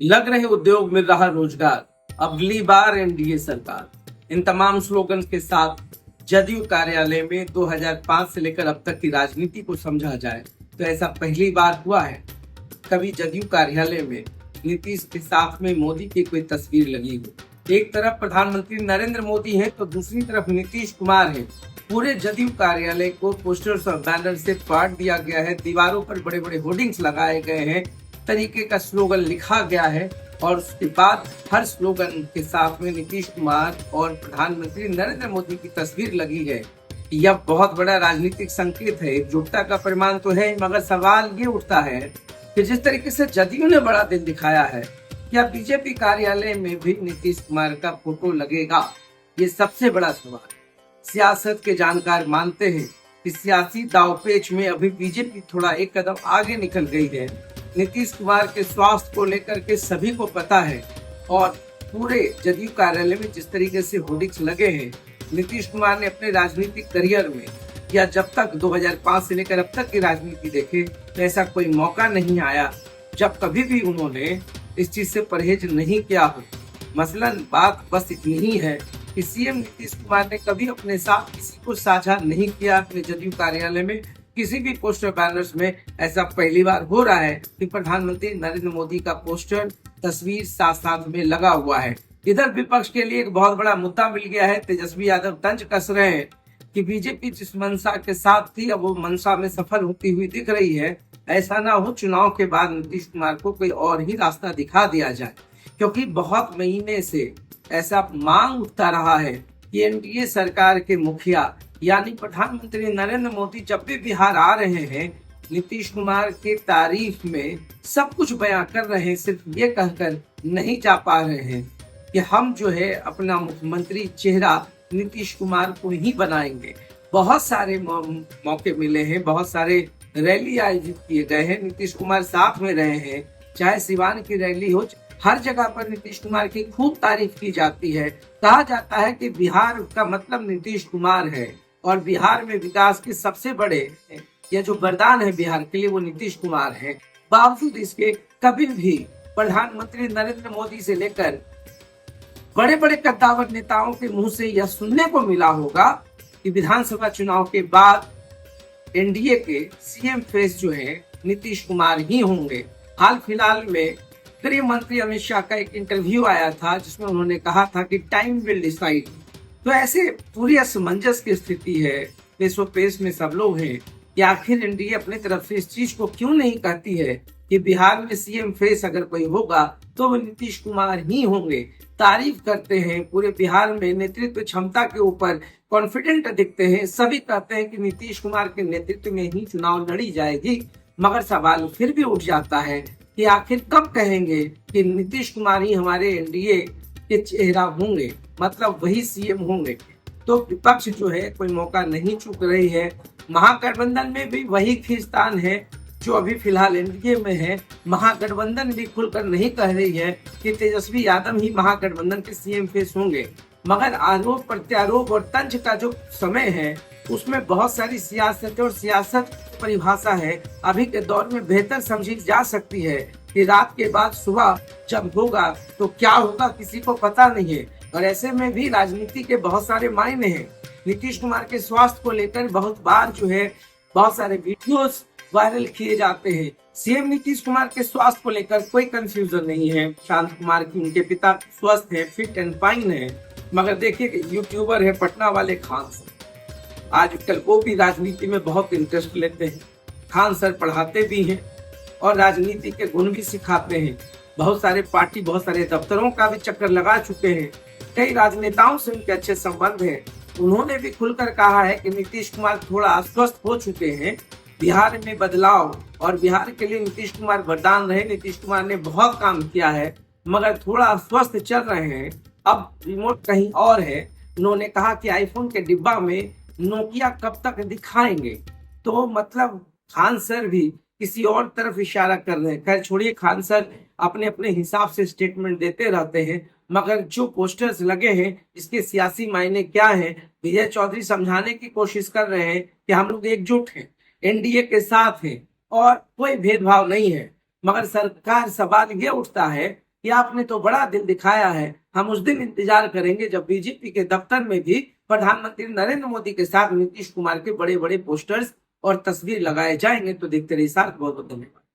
लग रहे उद्योग, मिल रहा रोजगार, अगली बार एनडीए सरकार। इन तमाम स्लोगन के साथ जदयू कार्यालय में 2005 से लेकर अब तक की राजनीति को समझा जाए तो ऐसा पहली बार हुआ है। कभी जदयू कार्यालय में नीतीश के साथ में मोदी की कोई तस्वीर लगी हो। एक तरफ प्रधानमंत्री नरेंद्र मोदी हैं तो दूसरी तरफ नीतीश कुमार हैं। पूरे जदयू कार्यालय को पोस्टर्स और बैनर से पाट दिया गया है। दीवारों पर बड़े बड़े होर्डिंग्स लगाए गए हैं, तरीके का स्लोगन लिखा गया है और उसके बाद हर स्लोगन के साथ में नीतीश कुमार और प्रधानमंत्री नरेंद्र मोदी की तस्वीर लगी है। यह बहुत बड़ा राजनीतिक संकेत है, एकजुटता का प्रमाण तो है, मगर सवाल ये उठता है कि जिस तरीके से जदयू ने बड़ा दिल दिखाया है, क्या बीजेपी कार्यालय में भी नीतीश कुमार का फोटो लगेगा? ये सबसे बड़ा सवाल। सियासत के जानकार मानते हैं कि सियासी दांवपेच में अभी बीजेपी थोड़ा एक कदम आगे निकल गई है। नीतीश कुमार के स्वास्थ्य को लेकर के सभी को पता है और पूरे जदयू कार्यालय में जिस तरीके से होर्डिंग्स लगे हैं, नीतीश कुमार ने अपने राजनीतिक करियर में या जब तक 2005 से लेकर अब तक की राजनीति देखे तो ऐसा कोई मौका नहीं आया जब कभी भी उन्होंने इस चीज से परहेज नहीं किया हो। मसलन बात बस इतनी ही है कि सीएम नीतीश कुमार ने कभी अपने साथ किसी को साझा नहीं किया। अपने जदयू कार्यालय में किसी भी पोस्टर बैनर्स में ऐसा पहली बार हो रहा है कि प्रधानमंत्री नरेंद्र मोदी का पोस्टर तस्वीर साथ साथ में लगा हुआ है। इधर विपक्ष के लिए एक बहुत बड़ा मुद्दा मिल गया है। तेजस्वी यादव तंज कस रहे हैं कि बीजेपी जिस मंशा के साथ थी अब वो मंशा में सफल होती हुई दिख रही है। ऐसा ना हो चुनाव के बाद नीतीश कुमार को कोई और ही रास्ता दिखा दिया जाए, क्योंकि बहुत महीने से ऐसा मांग उठता रहा है कि एनडीए सरकार के मुखिया यानी प्रधानमंत्री नरेंद्र मोदी जब भी बिहार आ रहे हैं, नीतीश कुमार के तारीफ में सब कुछ बयां कर रहे हैं, सिर्फ ये कहकर नहीं जा पा रहे हैं कि हम जो है अपना मुख्यमंत्री चेहरा नीतीश कुमार को ही बनाएंगे। बहुत सारे मौके मिले हैं, बहुत सारे रैली आयोजित किए गए हैं, नीतीश कुमार साथ में रहे हैं। चाहे सिवान की रैली हो, हर जगह पर नीतीश कुमार की खूब तारीफ की जाती है। कहा जाता है कि बिहार का मतलब नीतीश कुमार है और बिहार में विकास के सबसे बड़े या जो वरदान है बिहार के लिए वो नीतीश कुमार है। बावजूद इसके कभी भी प्रधानमंत्री नरेंद्र मोदी से लेकर बड़े बड़े कद्दावर नेताओं के मुंह से यह सुनने को मिला होगा कि विधानसभा चुनाव के बाद एनडीए के सीएम फेस जो है नीतीश कुमार ही होंगे। हाल फिलहाल में गृह मंत्री अमित शाह का एक इंटरव्यू आया था जिसमें उन्होंने कहा था कि टाइम विल डिसाइड। तो ऐसे पूरी असमंजस की स्थिति है, पेशो पेश में सब लोग हैं कि आखिर एनडीए अपनी तरफ से इस चीज को क्यों नहीं कहती है कि बिहार में सीएम फेस अगर कोई होगा तो वो नीतीश कुमार ही होंगे। तारीफ करते हैं, पूरे बिहार में नेतृत्व क्षमता के ऊपर कॉन्फिडेंट दिखते हैं, सभी कहते हैं कि नीतीश कुमार के नेतृत्व में ही चुनाव लड़ी जाएगी। मगर सवाल फिर भी उठ जाता है कि आखिर कब कहेंगे कि नीतीश कुमार ही हमारे एनडीए के चेहरा होंगे, मतलब वही सीएम होंगे। तो विपक्ष जो है कोई मौका नहीं चूक रही है। महागठबंधन में भी वही खींचतान है जो अभी फिलहाल एनडीए में है। महागठबंधन भी खुलकर नहीं कह रही है कि तेजस्वी यादव ही महागठबंधन के सीएम फेस होंगे, मगर आरोप प्रत्यारोप और तंज का जो समय है उसमें बहुत सारी सियासत और सियासत परिभाषा है अभी के दौर में बेहतर समझी जा सकती है कि रात के बाद सुबह जब होगा तो क्या होगा किसी को पता नहीं है। और ऐसे में भी राजनीति के बहुत सारे मायने हैं। नीतीश कुमार के स्वास्थ्य को लेकर बहुत बार जो है बहुत सारे वीडियोस वायरल किए जाते हैं। सीएम नीतीश कुमार के स्वास्थ्य को लेकर कोई कंफ्यूजन नहीं है। शांत कुमार की उनके पिता स्वस्थ है, फिट एंड फाइन है। मगर देखिए यूट्यूबर है पटना वाले खान सर, आजकल वो भी राजनीति में बहुत इंटरेस्ट लेते हैं। खान सर पढ़ाते भी हैं और राजनीति के गुण भी सिखाते हैं। बहुत सारे पार्टी, बहुत सारे दफ्तरों का भी चक्कर लगा चुके हैं। कई राजनेताओं से उनके अच्छे संबंध हैं। उन्होंने भी खुलकर कहा है कि नीतीश कुमार थोड़ा अस्वस्थ हो चुके हैं। बिहार में बदलाव और बिहार के लिए नीतीश कुमार वरदान रहे। नीतीश कुमार ने बहुत काम किया है मगर थोड़ा अस्वस्थ चल रहे हैं। अब रिमोट कहीं और है। उन्होंने कहा कि आईफोन के डिब्बा में नोकिया कब तक दिखाएंगे। तो मतलब खान सर भी किसी और तरफ इशारा कर रहे हैं। खैर छोड़िए, खान सर अपने अपने हिसाब से स्टेटमेंट देते रहते हैं, मगर जो पोस्टर्स लगे हैं इसके सियासी मायने क्या हैं, विजय चौधरी समझाने की कोशिश कर रहे हैं कि हम लोग एकजुट हैं, एनडीए के साथ हैं और कोई भेदभाव नहीं है। मगर सरकार सवाल ये उठता है कि आपने तो बड़ा दिल दिखाया है, हम उस दिन इंतजार करेंगे जब बीजेपी के दफ्तर में भी प्रधानमंत्री नरेंद्र मोदी के साथ नीतीश कुमार के बड़े बड़े पोस्टर्स और तस्वीर लगाए जाएंगे। तो देखते रहिए साथ, बहुत बहुत धन्यवाद।